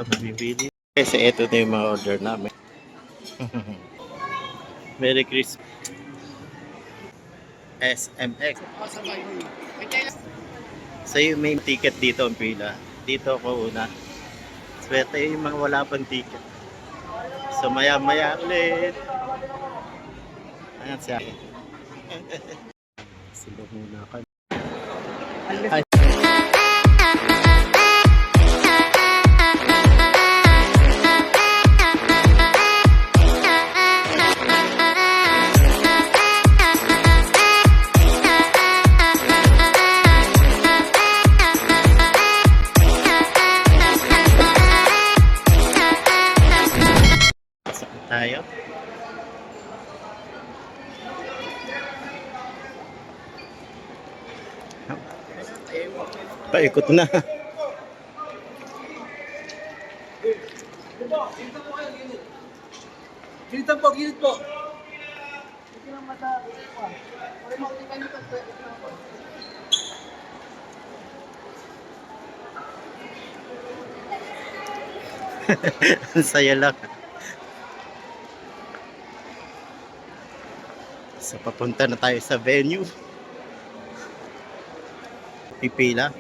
kami bibili. Kasi ito na yung mga order namin. Merry Christmas. SMX. So yung may ticket dito ang pila. Dito ako una. Swerte yung mga wala pang ticket. So maya maya ulit. Ayan siya. Sila muna ka. Ay. Tayo. Paikot na. Gilid po, gilid po. Ang saya lang. So papunta na tayo sa venue. Pipila.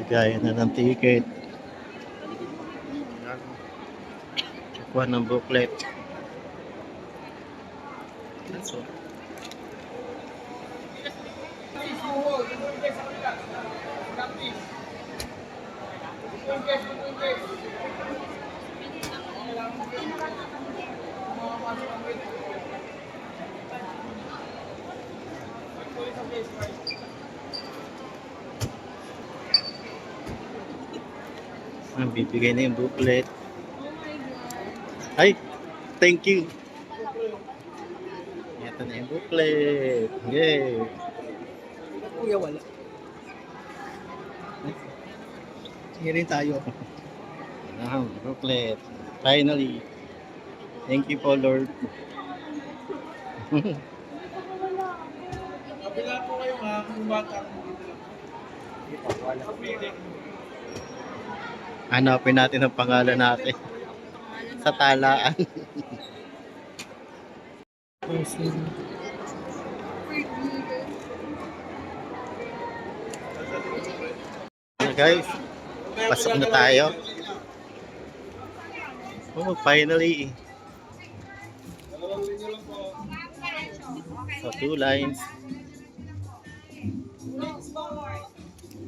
Bigayan na ng ticket. Kuha ng booklet. So, bibigay na yung booklet. Ay, thank you. Ito na yung booklet. Yay! Kuya, wala. Sige rin tayo. Booklet. Finally. Thank you po, Lord. Kabila po kayo mga bata. Hanapin natin ang pangalan natin sa talaan. Guys, pasok na tayo. Oh, finally. So, 2 lines.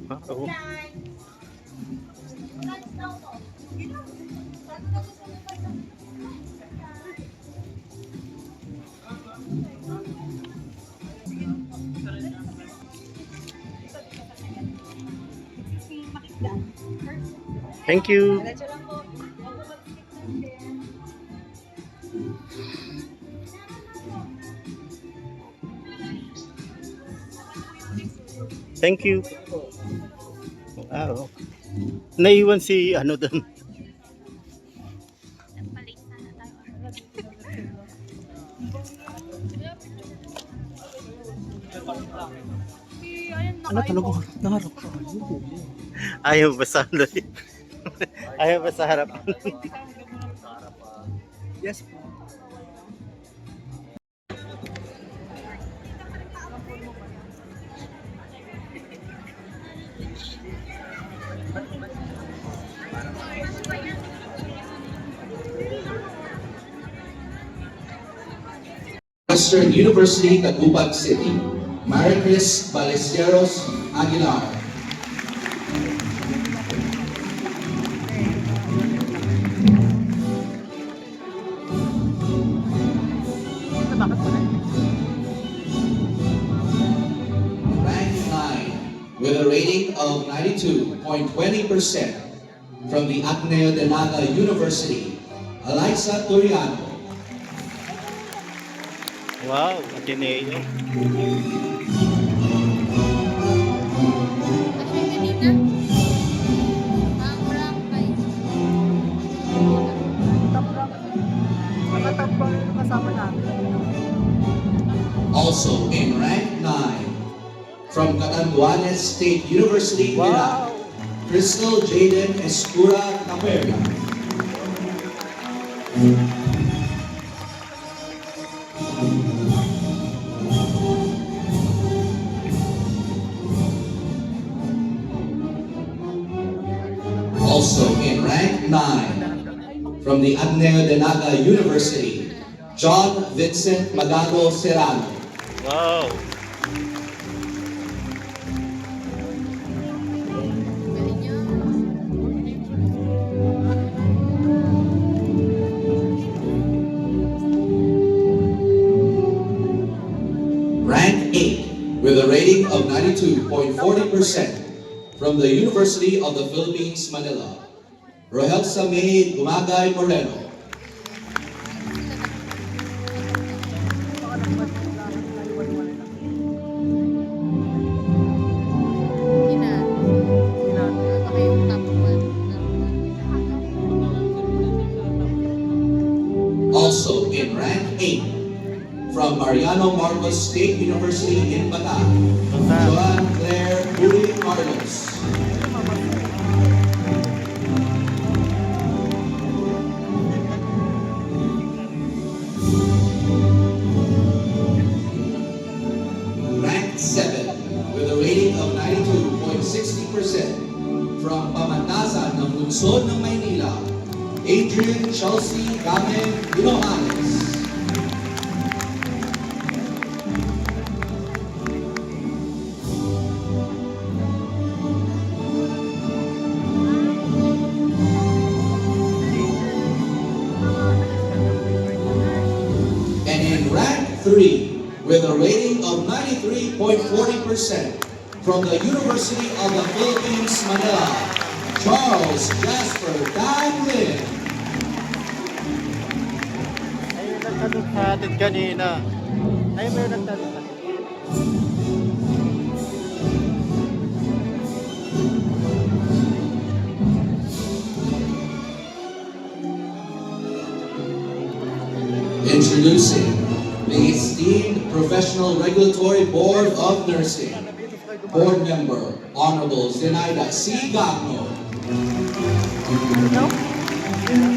Oh. Thank you. Thank you. Wow. Naiwan si ano doon. Ano talaga? Naharap ka. Ayaw ba sa harap? Ayaw ba sa harap? Yes po. Western University, Tagubag City. Maricris Ballesteros Aguilar. Rank 9 with a rating of 92.20% from the Ateneo de Naga University, Eliza Turiano. Wow, Ateneo. Also in rank 9 from Catanduanes State University, Iraq, Crystal Jaden Escura Caperga. Also in rank 9 from the Ateneo de Naga University, John Vincent Magago Serrano. Wow! Rank 8 with a rating of 92.40% from the University of the Philippines, Manila, Rohelsa May Gumagay Moreno. Also in rank 8 from Mariano Marcos State University in Bataan, Joan Claire Uri Carlos. Rank 7 with a rating of 92.60% from Pamantasan ng Lungsod ng Maynila, Adrian Chelsea Game Dinohanes. And in rank 3 with a rating of 93.40% from the University of the Philippines, Manila, Charles Jasper Danglin. Ayun, nagtanong sa atin kanina. Ayun, may nagtanong sa atin. Introducing the esteemed Professional Regulatory Board of Nursing, Board Member, Honorable Zenaida C. Gagno.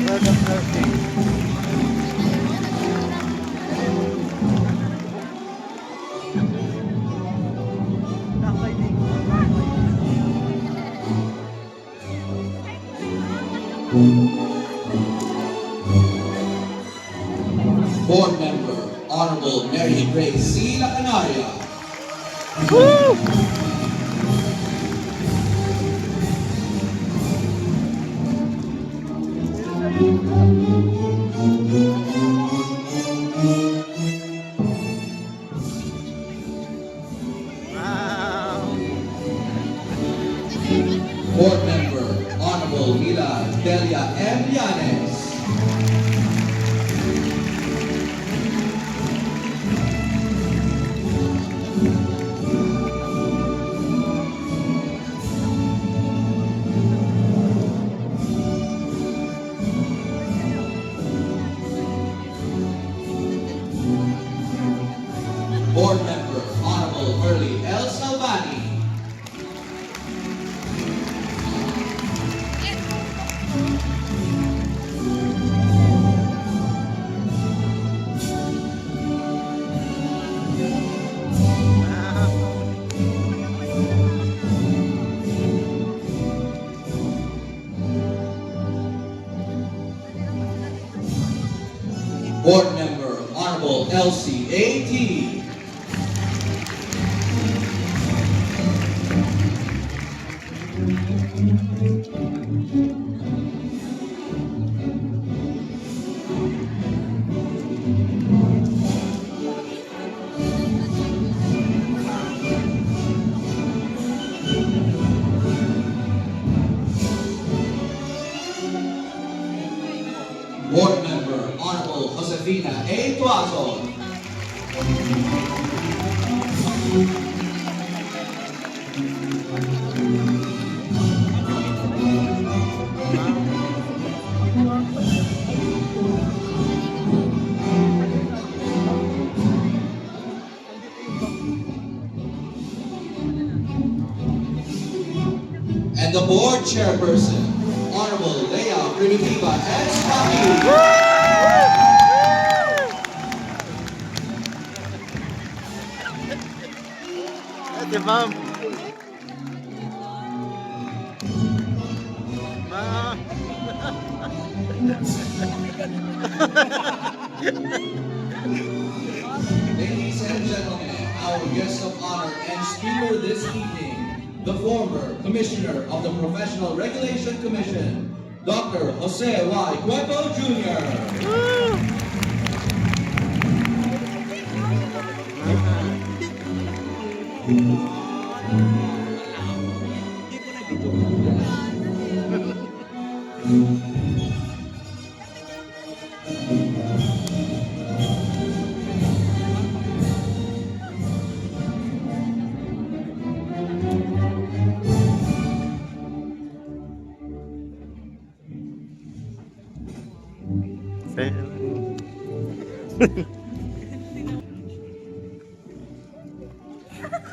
Board of Nursing. Board Member, Honorable Mary Grace C. La Canaria. Wow! Board Member, Honorable Mila Delia M. Llanes. Board Member, Honorable Early L. Salvani. Board Member, Honorable Elsie A.T. Board Member, Honorable Josefina A. Tuazo. board chairperson, Honorable Leia Primitiva and Spaki. Ate ma'am. Ma'am. Ladies and gentlemen, our guest of honor and speaker this evening, the former Commissioner of the Professional Regulation Commission, Dr. Jose Y. Cueto Jr.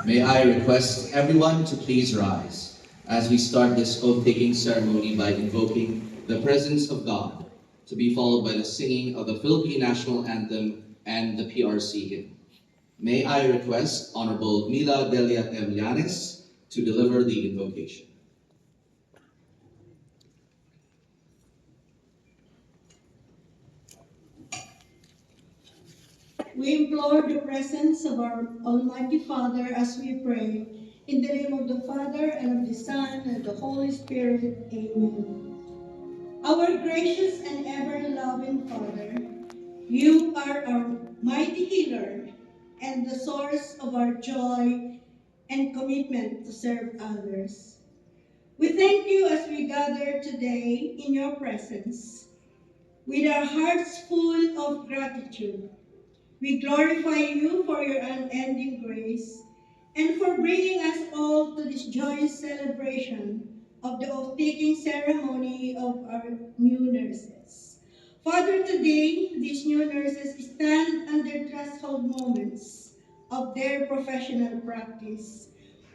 May I request everyone to please rise as we start this oath-taking ceremony by invoking the presence of God, to be followed by the singing of the Philippine National Anthem and the PRC hymn. May I request Honorable Mila Delia Tevillanes to deliver the invocation. We implore the presence of our Almighty Father as we pray. In the name of the Father, and of the Son, and the Holy Spirit. Amen. Our gracious and ever-loving Father, you are our mighty healer and the source of our joy and commitment to serve others. We thank you as we gather today in your presence with our hearts full of gratitude. We glorify you for your unending grace and for bringing us all to this joyous celebration of the oath-taking ceremony of our new nurses. Father, today, these new nurses stand under threshold moments of their professional practice.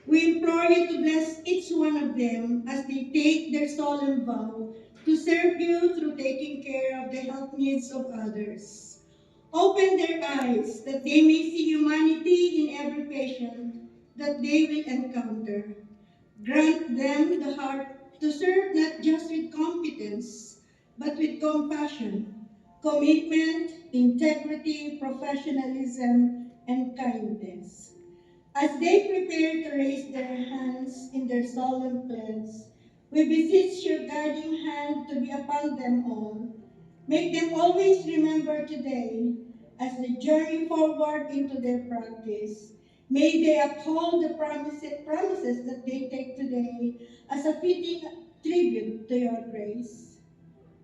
We implore you to bless each one of them as they take their solemn vow to serve you through taking care of the health needs of others. Open their eyes that they may see humanity in every patient that they will encounter. Grant them the heart to serve not just with competence, but with compassion, commitment, integrity, professionalism, and kindness. As they prepare to raise their hands in their solemn pledge, we beseech your guiding hand to be upon them all. Make them always remember today as they journey forward into their practice. May they uphold the promises that they take today as a fitting tribute to your grace.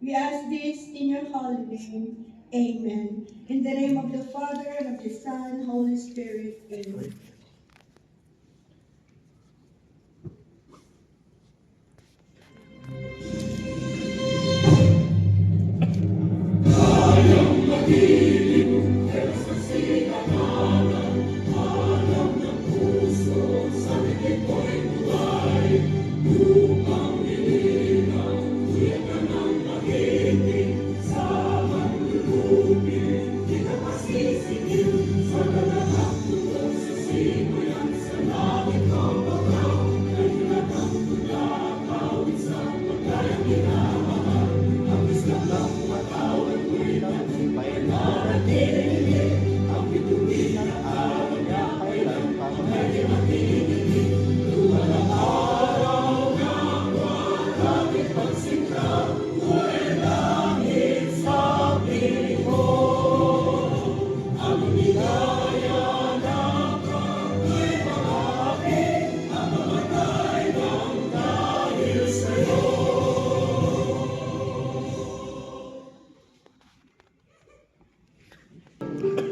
We ask this in your holy name. Amen. In the name of the Father, and of the Son, and Holy Spirit. Amen.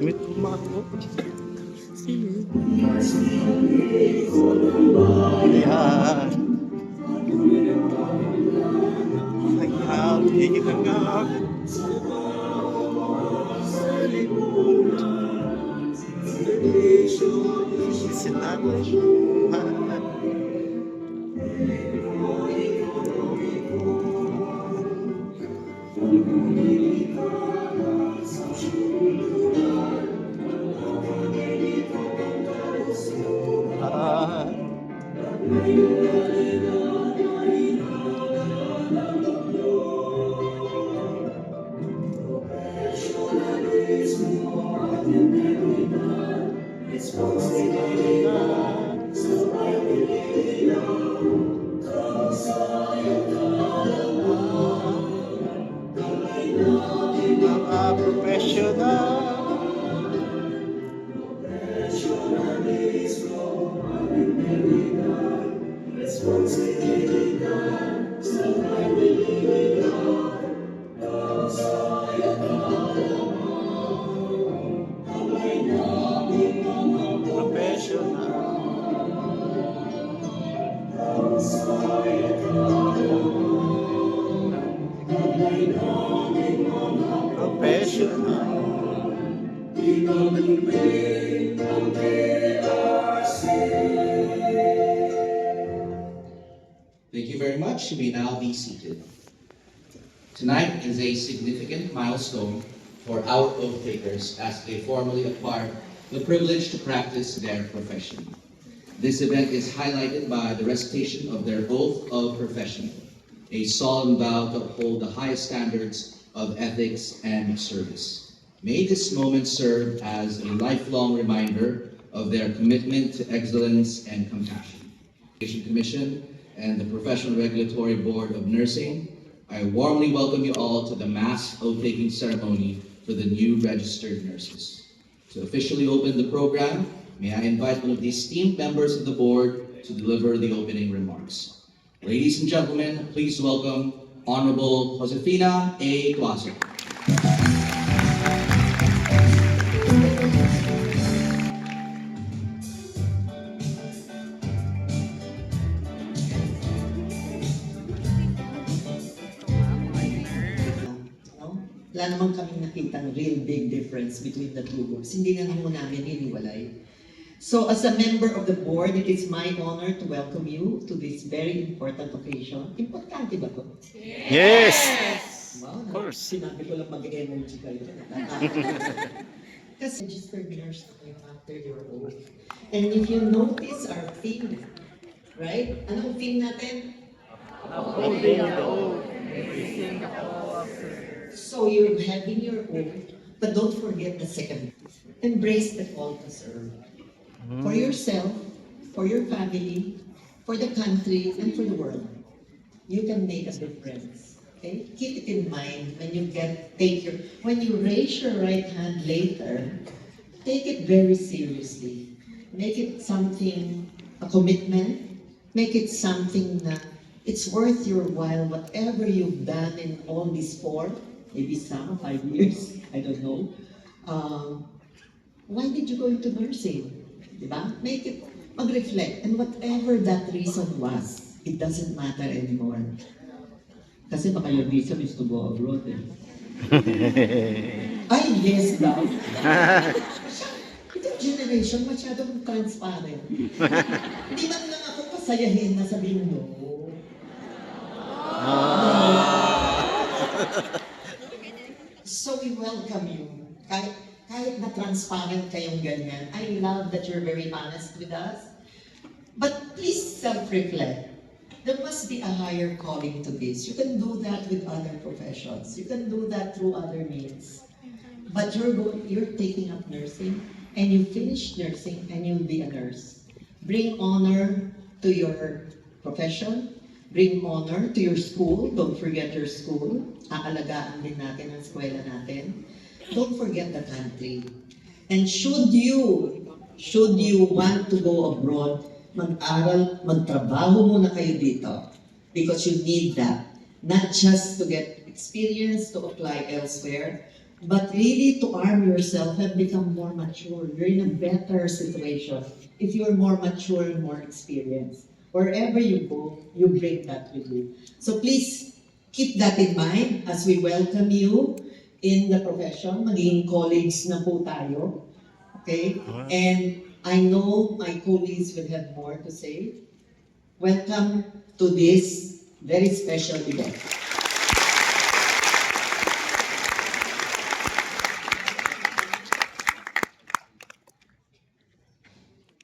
May tumakbo. Ayan. Naghabi ka nga. Sinatay. Professional. Thank you very much. You may now be seated. Tonight is a significant milestone for our oath takers as they formally acquire the privilege to practice their profession. This event is highlighted by the recitation of their oath of profession, a solemn vow to uphold the highest standards of ethics and service. May this moment serve as a lifelong reminder of their commitment to excellence and compassion. Education Commission and the Professional Regulatory Board of Nursing, I warmly welcome you all to the mass oath-taking ceremony for the new registered nurses. To officially open the program, may I invite one of the esteemed members of the board to deliver the opening remarks. Ladies and gentlemen, please welcome Honorable Josefina A. Tuazo. No? Wala naman kaming nakitang real big difference between the two groups. Hindi na naman namin hiniwalay. So as a member of the board, it is my honor to welcome you to this very important occasion. Importante ba to? Yes! Wow, Of course. Sinabi ko lang mag-energy kayo. Kasi registered nurse na kayo after your oath. And if you notice our theme, right? Anong theme natin? Upholding the oath. So you're having your oath, but don't forget the second. Embrace the call to serve. For yourself, for your family, for the country, and for the world. You can make a difference. Okay? Keep it in mind when you when you raise your right hand later, take it very seriously. Make it something, a commitment. Make it something that it's worth your while, whatever you've done in all these 4, maybe some 5 years, I don't know. Why did you go into nursing? Diba? Make it, mag-reflect. And whatever that reason was, it doesn't matter anymore. Kasi baka yung reason is to go abroad eh. Ay, yes daw. Itong generation, masyadong transparent. Hindi man lang ako pasayahin na sabihin no. So we welcome you. Kahit na transparent kayong ganyan, I love that you're very honest with us. But please self-reflect. There must be a higher calling to this. You can do that with other professions. You can do that through other means. But you're taking up nursing, and you finish nursing, and you'll be a nurse. Bring honor to your profession. Bring honor to your school. Don't forget your school. Aalagaan din natin ang eskwela natin. Don't forget the country. And should you want to go abroad, mag-aral, magtrabaho muna kayo dito. Because you need that. Not just to get experience to apply elsewhere, but really to arm yourself and become more mature. You're in a better situation if you're more mature and more experienced. Wherever you go, you bring that with you. So please, keep that in mind as we welcome you in the profession. Maging colleagues na po tayo. Okay? And I know my colleagues will have more to say. Welcome to this very special event.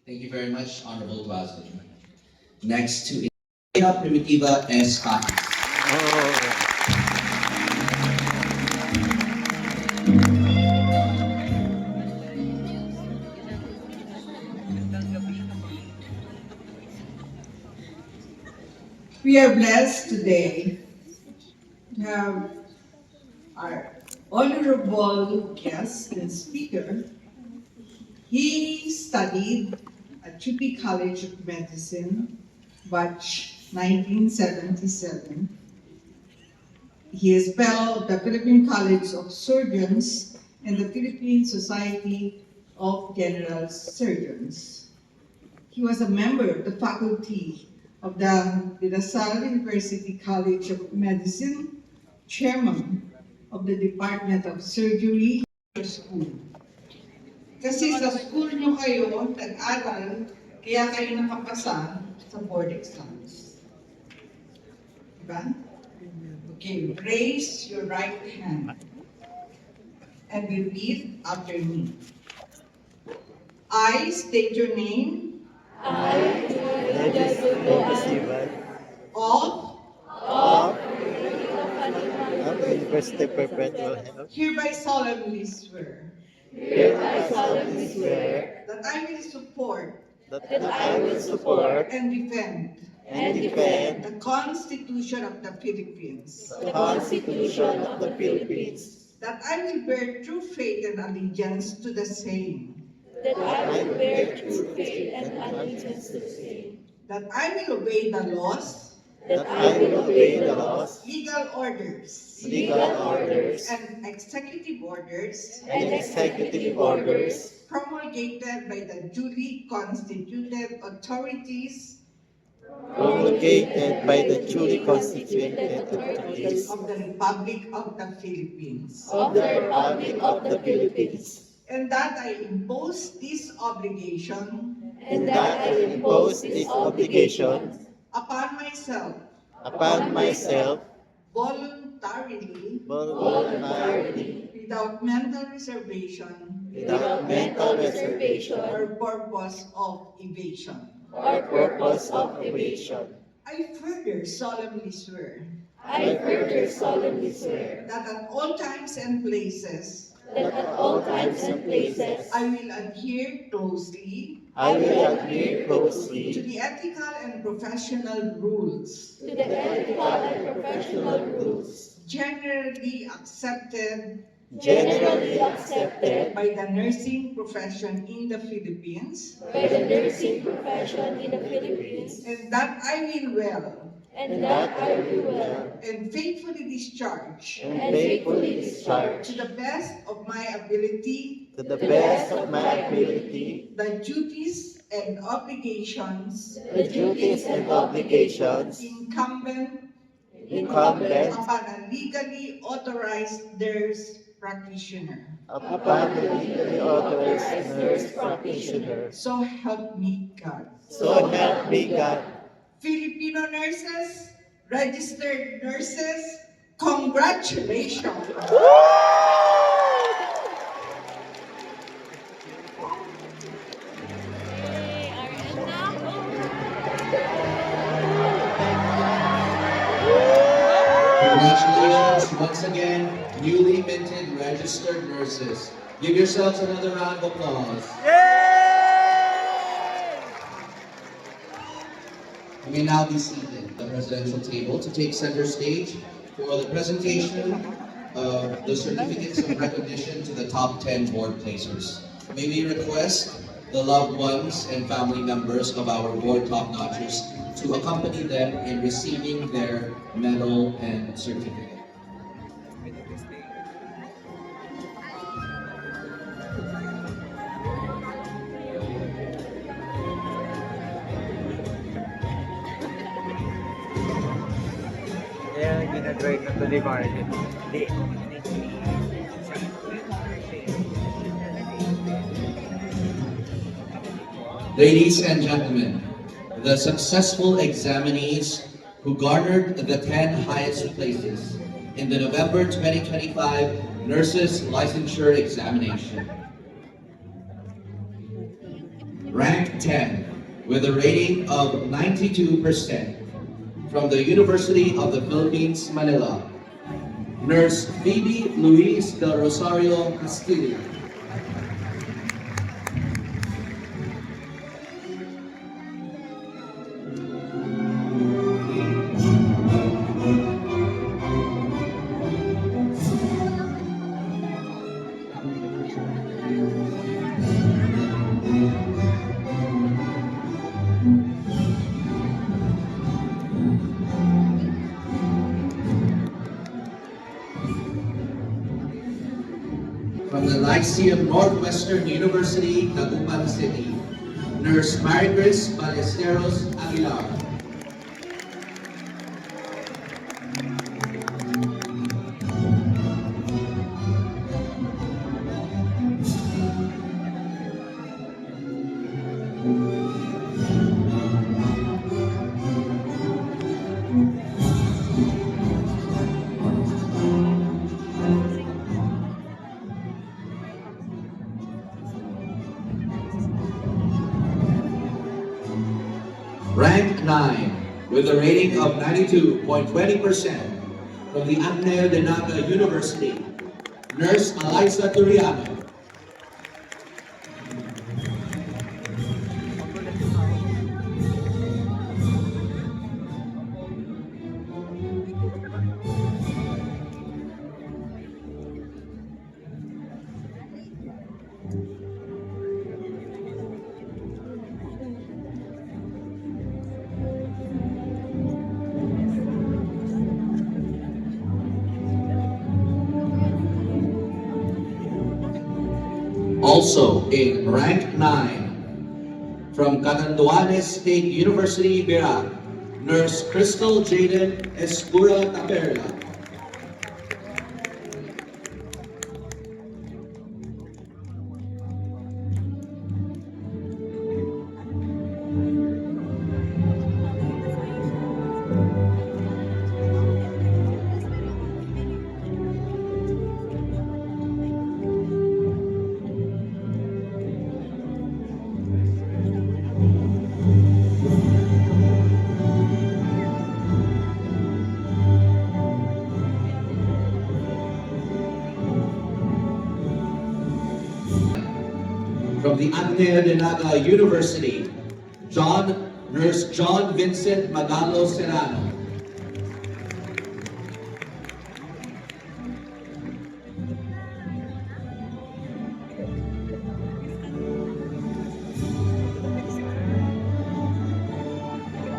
Thank you very much, Honorable Tuazo. Next to Primitiva S. Patis. We are blessed today to have our honorable guest and speaker. He studied at Chippy College of Medicine, batch 1977. He is fellow of the Philippine College of Surgeons and the Philippine Society of General Surgeons. He was a member of the faculty of the De La Salle University College of Medicine, chairman of the Department of Surgery sa school. Kasi sa school nyo kayo nag-aral, kaya kayo nakapasa sa board exams. Diba? Okay, raise your right hand and repeat after me. I state your name of University Perpetual Health. hereby solemnly swear Hereby solemnly swear that I will support that I will support and defend and defend the Constitution of the Philippines, the Constitution of the Philippines, that I will bear true faith and allegiance to the same, that I will bear true faith and allegiance to the same, that I will obey the laws, that I will obey the laws, legal orders, legal orders, and executive orders and executive orders promulgated by the duly constituted authorities promulgated by the duly constituted authorities of the Republic of the Philippines, of the Republic of the Philippines, and that I impose this obligation and that I will impose this obligation upon myself upon myself voluntarily, voluntarily, without mental reservation without mental reservation or purpose of evasion. or purpose of evasion. I further solemnly swear I further solemnly swear that at all times and places that at all times and places I will adhere closely I will adhere to closely the ethical and professional rules to the ethical and professional rules generally accepted generally accepted by the nursing profession in the Philippines, by the nursing profession in the Philippines, and that I will well and that I will well and faithfully discharge and faithfully discharge to the best of my ability to the best of my ability the duties and obligations the duties and obligations incumbent incumbent upon a legally authorized nurse practitioner. upon the legally authorized nurse practitioner. So help me God. So help me God. Filipino nurses, registered nurses, congratulations! Congratulations once again, newly minted registered nurses. Give yourselves another round of applause. You may now be seated at the presidential table to take center stage for the presentation of the certificates of recognition to the top 10 board placers. May we request the loved ones and family members of our board top-notchers to accompany them in receiving their medal and certificate. Kaya ginadrive na to ni Martin. Hindi. Ladies and gentlemen, the successful examinees who garnered the 10 highest places in the November 2025 Nurses Licensure Examination. Rank 10 with a rating of 92% from the University of the Philippines, Manila, Nurse Phoebe Luis del Rosario Castillo. From the Lyceum Northwestern University, Dagupan City, Nurse Maricris Ballesteros Aguilar. 9 with a rating of 92.20% from the Ateneo de Naga University, Nurse Eliza Turiano. Also in rank 9 from Catanduanes State University, Birac, Nurse Crystal Jaden Escura Taperla. From the Ateneo de Naga University, Nurse John Vincent Magalo Serrano.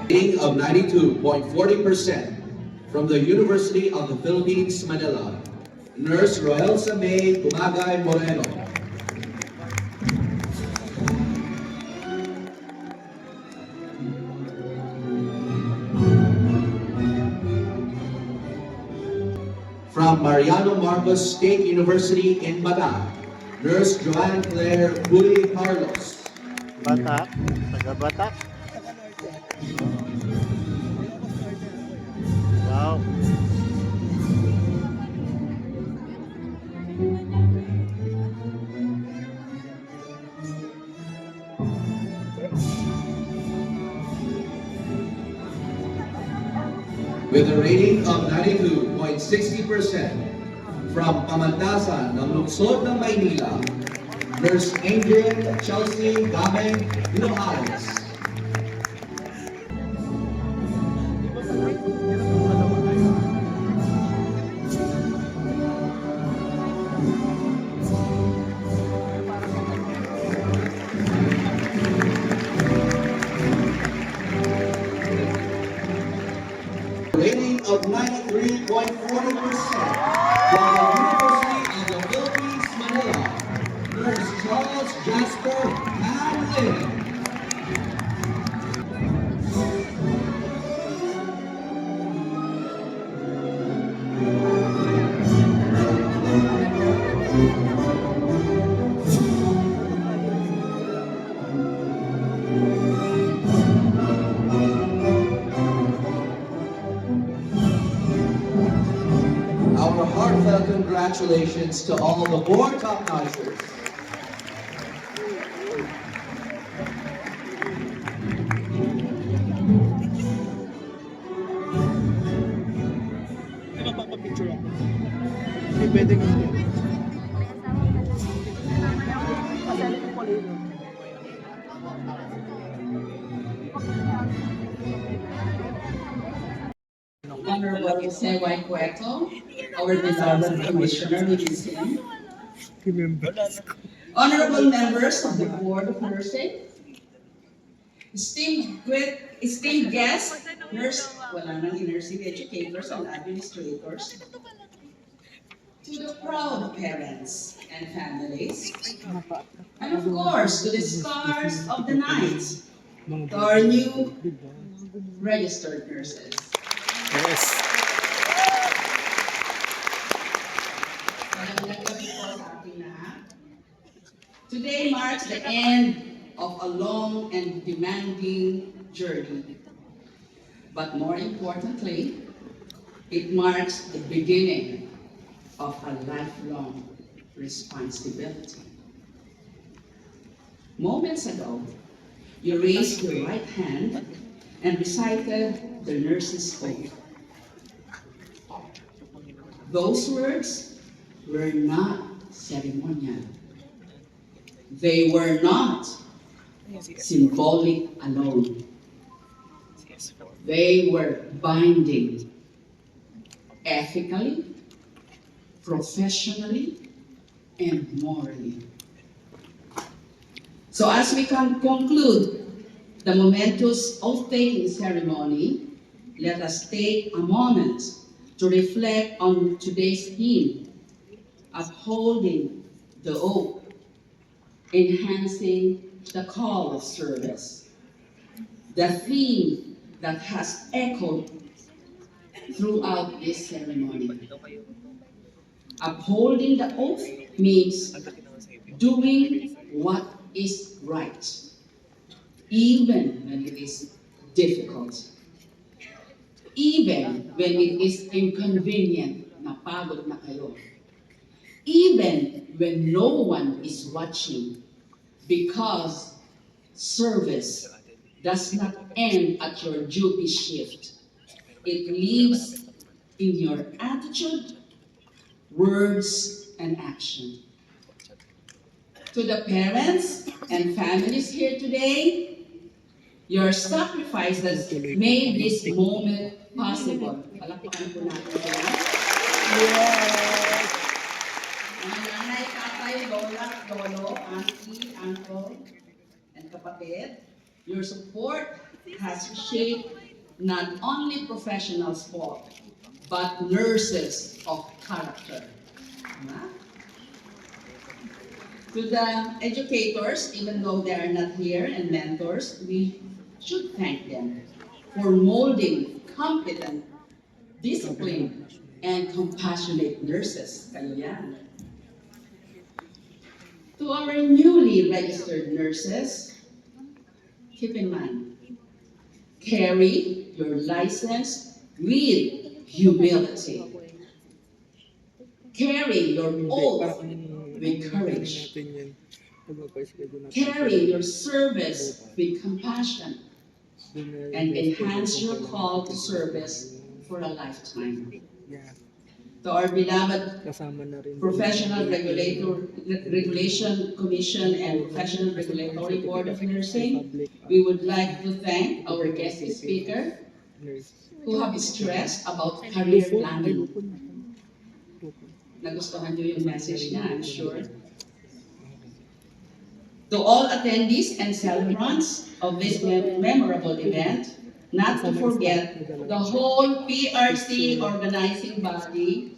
Rating of 92.40% from the University of the Philippines, Manila, Nurse Roelsa May Gumagay Moreno. From Mariano Marcos State University in Batak, Nurse Joanne Claire Bully Carlos. Batak, taga Batak. Wow. With a rating of 92.60% from Pamantasan ng Lungsod ng Maynila, Nurse Angel Chelsea Gameng Ilohares. Rating of 93.40% from the University of the Philippines, Manila, Nurse Charles Jasper Hanlin. Our heartfelt congratulations to all the board top-notchers. Ano papapicture ako? Hindi pwede nga. Honorable Jose Y. Cueto, our beloved Commissioner, which is him. Honorable members of the Board of Nursing, esteemed guests, wala nang nursing educators and administrators, to the proud parents and families, and of course, to the stars of the night, to our new registered nurses. Yes. Today marks the end of a long and demanding journey. But more importantly, it marks the beginning of a lifelong responsibility. Moments ago, you raised your right hand and recited the nurse's oath. Those words were not ceremonial. They were not symbolic alone. They were binding ethically, professionally, and morally. So as we can conclude the momentous oath-taking ceremony, let us take a moment to reflect on today's theme, upholding the oath, enhancing the call of service. The theme that has echoed throughout this ceremony. Upholding the oath means doing what is right, even when it is difficult, even when it is inconvenient, napagod na kayo, even when no one is watching, because service does not end at your duty shift. It lives in your attitude, words, and action. To the parents and families here today, your sacrifices made this moment possible. Palakpakan po natin sila. Mga nanay, tatay, lola, lolo, auntie, uncle, and kapatid, your support has shaped not only professional sport, but nurses of character. To the educators, even though they are not here, and mentors, we should thank them for molding competent, disciplined, and compassionate nurses. Kayo yan. To our newly registered nurses, keep in mind, carry your license with humility. Carry your oath with courage. Carry your service with compassion. And enhance your call to service for a lifetime. To our beloved Professional Regulation Commission and Professional Regulatory Board of Nursing, we would like to thank our guest speaker who have stressed about career planning. Nagustuhan niyo yung message niya, I'm sure. To all attendees and celebrants of this memorable event, not to forget the whole PRC organizing body.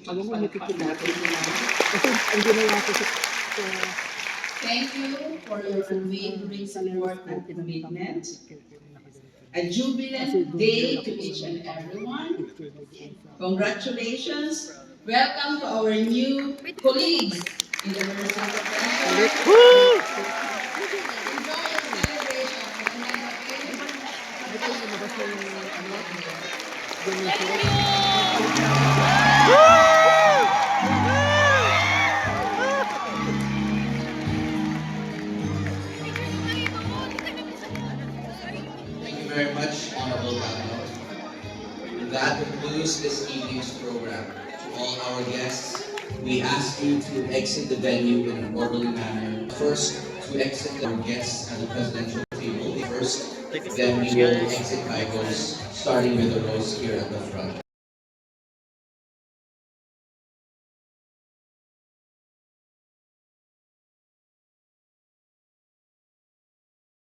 Thank you for your unwavering support and commitment. A jubilant day to each and everyone. Congratulations. Welcome to our new colleagues in the nursing profession. Enjoy your Thank you very much, Honorable Governor. That concludes this evening's program. To all our guests, we ask you to exit the venue in an orderly manner. First, to exit our guests at the presidential table first, then we will exit by rows, starting with the rows here at the front.